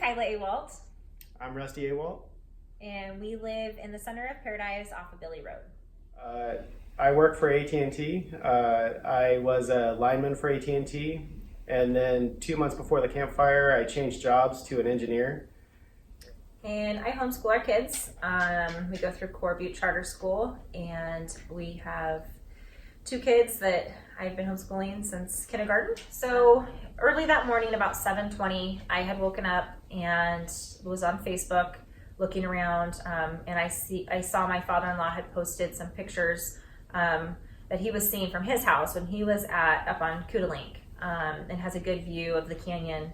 Kyla Awalt, I'm Rusty Awalt. and we live in the center of Paradise off of Billy Road. I work for AT&T. I was a lineman for AT&T, and then 2 months before the campfire, I changed jobs to an engineer. And I homeschool our kids. We go through Butte Charter School, and we have 2 kids that I've been homeschooling since kindergarten. So early that morning, about 7:20, I had woken up and was on Facebook looking around, and I saw my father-in-law had posted some pictures that he was seeing from his house when he was up on Kudalink, and has a good view of the canyon,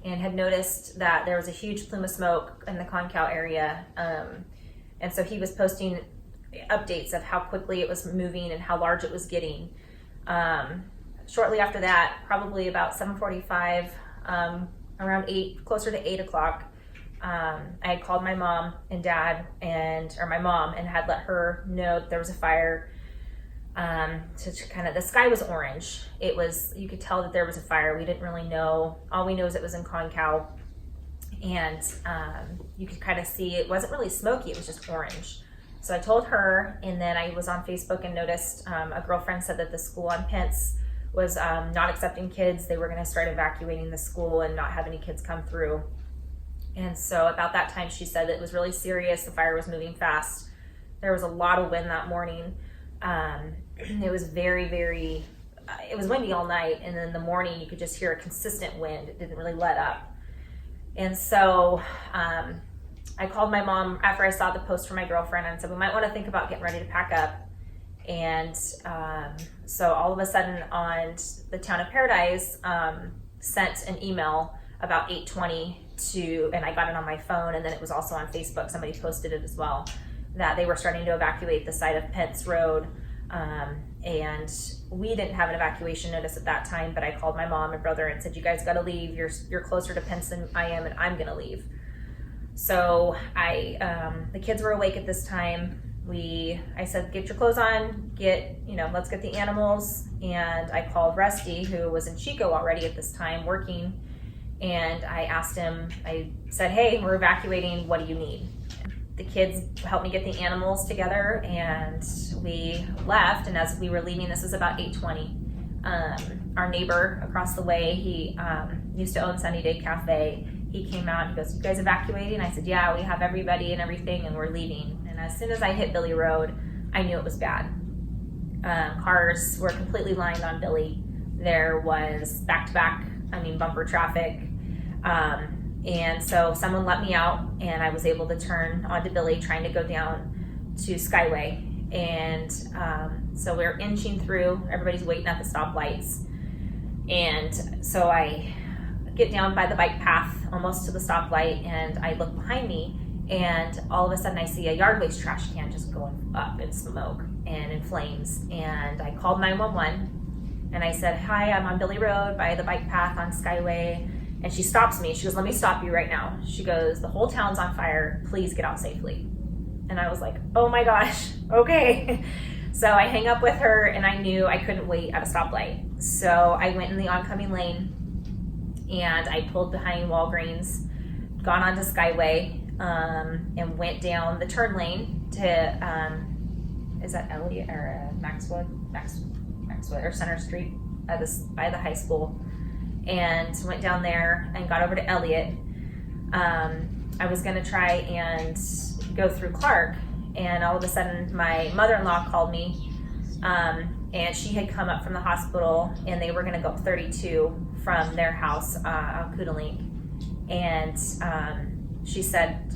and had noticed that there was a huge plume of smoke in the Concow area, and so he was posting updates of how quickly it was moving and how large it was getting. Shortly after that, probably about 7:45, around 8, closer to 8 o'clock, I had called my mom and dad, or my mom, and had let her know that there was a fire. The sky was orange. You could tell that there was a fire. We didn't really know. All we know is it was in Concow, and you could kind of see it wasn't really smoky. It was just orange. So I told her, and then I was on Facebook and noticed a girlfriend said that the school on Pence was not accepting kids. They were going to start evacuating the school and not have any kids come through. And so about that time, she said that it was really serious. The fire was moving fast. There was a lot of wind that morning. It was it was windy all night. And then in the morning, you could just hear a consistent wind. It didn't really let up. And so I called my mom after I saw the post from my girlfriend and said, we might want to think about getting ready to pack up. And so all of a sudden on the town of Paradise sent an email about 8:20 and I got it on my phone, and then it was also on Facebook. Somebody posted it as well, that they were starting to evacuate the site of Pence Road. And we didn't have an evacuation notice at that time, but I called my mom and brother and said, you guys got to leave. You're closer to Pence than I am, and I'm going to leave. So the kids were awake at this time. I said, get your clothes on, let's get the animals. And I called Rusty, who was in Chico already at this time working. And I asked him, I said, hey, we're evacuating. What do you need? The kids helped me get the animals together, and we left. And as we were leaving, this was about 8:20. Our neighbor across the way, he used to own Sunny Day Cafe. He came out and he goes, you guys evacuating? I said, yeah, we have everybody and everything, and we're leaving. And as soon as I hit Billy Road, I knew it was bad. Cars were completely lined on Billy. There was back-to-back, bumper traffic. And so someone let me out, and I was able to turn onto Billy, trying to go down to Skyway. And so we're inching through. Everybody's waiting at the stoplights. And so I get down by the bike path almost to the stoplight, and I look behind me, and all of a sudden I see a yard waste trash can just going up in smoke and in flames. And I called 911, and I said, hi, I'm on Billy Road by the bike path on Skyway. And she stops me. She goes, let me stop you right now. She goes, the whole town's on fire. Please get out safely. And I was like, oh my gosh, okay. So I hang up with her, and I knew I couldn't wait at a stoplight. So I went in the oncoming lane, and I pulled behind Walgreens, gone onto Skyway, and went down the turn lane to, is that Elliott or Maxwood or Center Street by the high school, and went down there and got over to Elliott. I was going to try and go through Clark, and all of a sudden my mother-in-law called me, and she had come up from the hospital, and they were going to go up 32 from their house on Kudalink. And she said,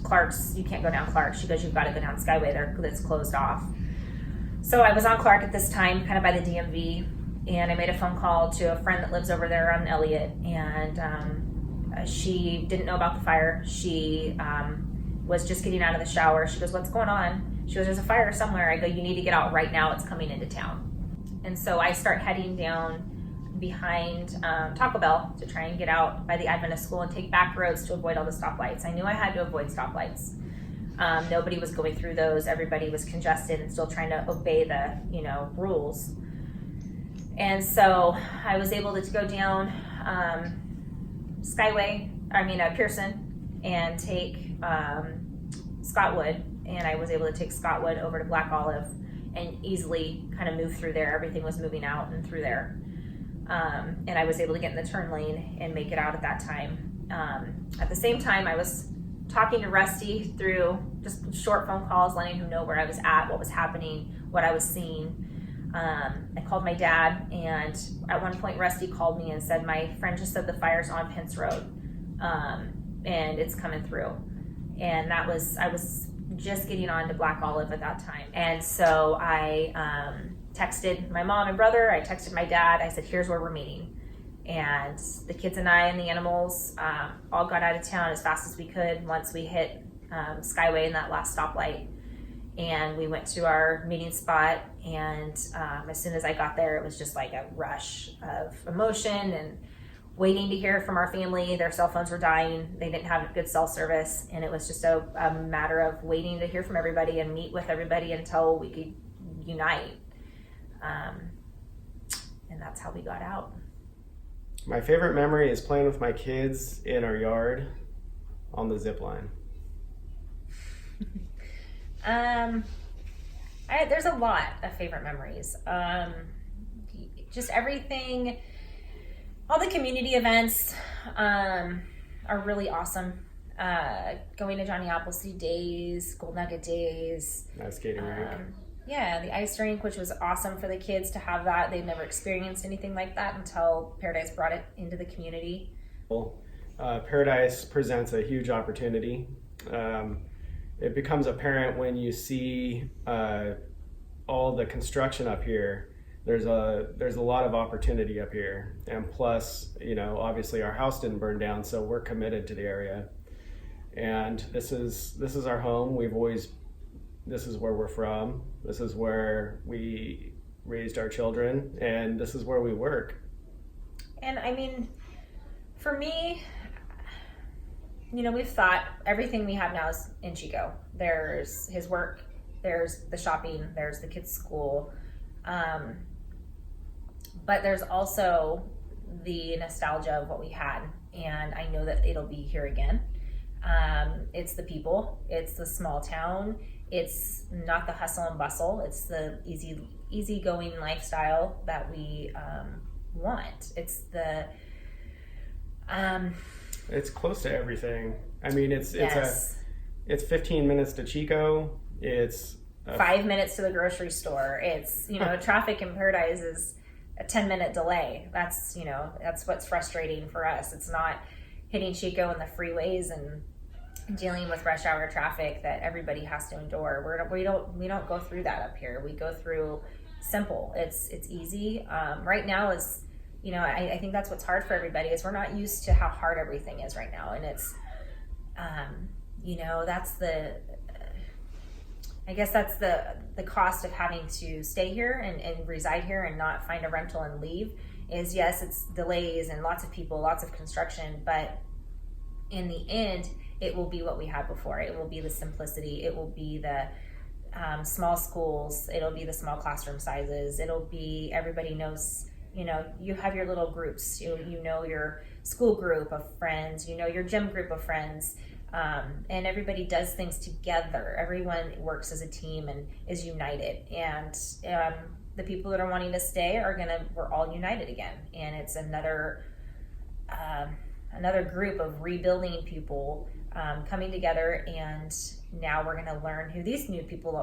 you can't go down Clark. She goes, you've got to go down Skyway, that's closed off. So I was on Clark at this time, kind of by the DMV, and I made a phone call to a friend that lives over there on Elliott, and she didn't know about the fire. She was just getting out of the shower. She goes, what's going on? She goes, there's a fire somewhere. I go, you need to get out right now. It's coming into town. And so I start heading down behind Taco Bell to try and get out by the Adventist school and take back roads to avoid all the stoplights. I knew I had to avoid stoplights. Nobody was going through those. Everybody was congested and still trying to obey the rules. And so I was able to go down Pearson, and take Scottwood, and I was able to take Scottwood over to Black Olive and easily kind of move through there. Everything was moving out and through there. And I was able to get in the turn lane and make it out at that time. At the same time, I was talking to Rusty through just short phone calls, letting him know where I was at, what was happening, what I was seeing. I called my dad, and at one point Rusty called me and said, my friend just said the fire's on Pence Road, and it's coming through. And I was just getting on to Black Olive at that time. And so I texted my mom and brother, I texted my dad, I said, here's where we're meeting. And the kids and I and the animals all got out of town as fast as we could once we hit Skyway in that last stoplight. And we went to our meeting spot, and as soon as I got there, it was just like a rush of emotion and waiting to hear from our family. Their cell phones were dying. They didn't have good cell service, and it was just a matter of waiting to hear from everybody and meet with everybody until we could unite. And that's how we got out. My favorite memory is playing with my kids in our yard on the zip line. There's a lot of favorite memories. Just everything, all the community events are really awesome. Going to Johnny Appleseed days, Gold Nugget days. Nice skating rink. Yeah, the ice rink, which was awesome for the kids to have that. They'd never experienced anything like that until Paradise brought it into the community. Paradise presents a huge opportunity. It becomes apparent when you see all the construction up here. There's a lot of opportunity up here, and plus, obviously our house didn't burn down, so we're committed to the area. And this is our home. This is where we're from. This is where we raised our children, and this is where we work. And I mean, for me, we've thought everything we have now is in Chico. There's his work, there's the shopping, there's the kids' school, but there's also the nostalgia of what we had, and I know that it'll be here again. It's the people, it's the small town, it's not the hustle and bustle, it's the easygoing lifestyle that we want. It's the it's close to everything. I mean, it's 15 minutes to Chico. It's 5 minutes to the grocery store. It's traffic in Paradise is a 10-minute delay. That's what's frustrating for us. It's not hitting Chico in the freeways and dealing with rush hour traffic that everybody has to endure. We don't go through that up here. We go through simple. It's easy. Right now is. I think that's what's hard for everybody is we're not used to how hard everything is right now. And it's, that's the cost of having to stay here and reside here and not find a rental and leave is, yes, it's delays and lots of people, lots of construction, but in the end, it will be what we had before. It will be the simplicity. It will be the small schools. It'll be the small classroom sizes. It'll be, everybody knows, you have your little groups, you know your school group of friends, your gym group of friends, and everybody does things together. Everyone works as a team and is united. And the people that are wanting to stay we're all united again. And it's another group of rebuilding people coming together. And now we're going to learn who these people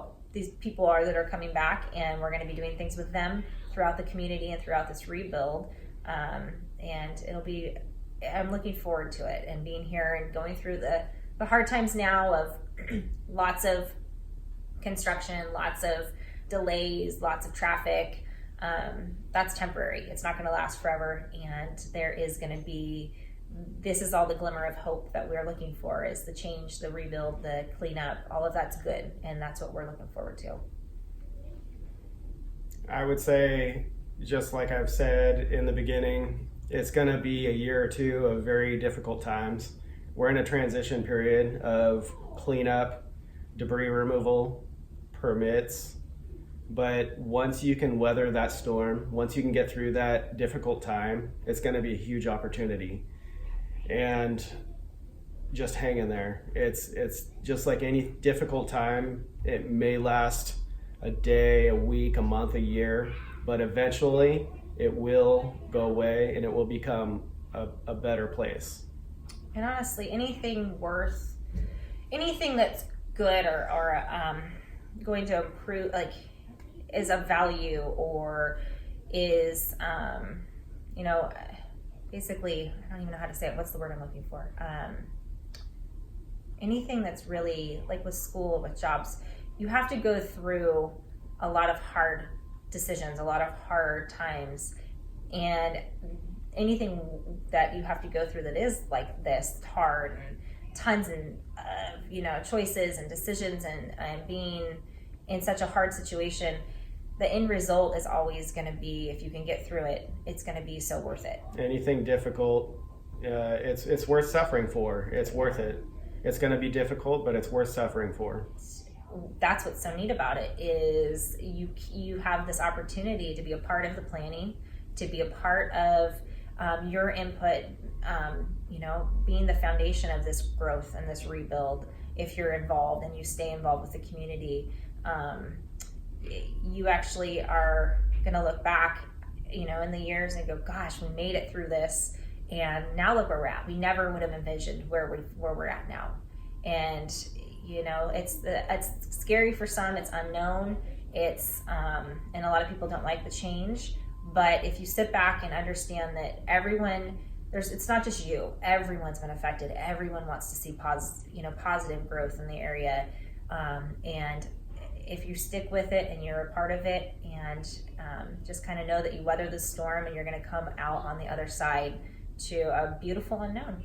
are that are coming back, and we're going to be doing things with them throughout the community and throughout this rebuild. And I'm looking forward to it and being here and going through the hard times now of lots of construction, lots of delays, lots of traffic. That's temporary. It's not going to last forever. And this is all the glimmer of hope that we're looking for, is the change, the rebuild, the cleanup. All of that's good. And that's what we're looking forward to. I would say, just like I've said in the beginning, it's going to be a year or two of very difficult times. We're in a transition period of cleanup, debris removal, permits. But once you can weather that storm, once you can get through that difficult time, it's going to be a huge opportunity. And just hang in there. It's just like any difficult time. It may last a day, a week, a month, a year, but eventually it will go away and it will become a better place. And honestly, anything that's good or going to improve, like, is of value or is, basically, I don't even know how to say it. What's the word I'm looking for? Anything that's really, like with school, with jobs, you have to go through a lot of hard decisions, a lot of hard times, and anything that you have to go through that is like this, hard, and tons and choices and decisions, and being in such a hard situation, the end result is always going to be, if you can get through it, it's going to be so worth it. Anything difficult, it's worth suffering for. It's worth it. It's going to be difficult, but it's worth suffering for. That's what's so neat about it, is you have this opportunity to be a part of the planning, to be a part of your input, being the foundation of this growth and this rebuild. If you're involved and you stay involved with the community, you actually are going to look back, in the years and go, gosh, we made it through this, and now look where we're at. We never would have envisioned where we're at now. And it's scary for some. It's unknown. It's and a lot of people don't like the change. But if you sit back and understand that it's not just you. Everyone's been affected. Everyone wants to see positive growth in the area, and if you stick with it and you're a part of it, and just kind of know that you weather the storm and you're going to come out on the other side to a beautiful unknown.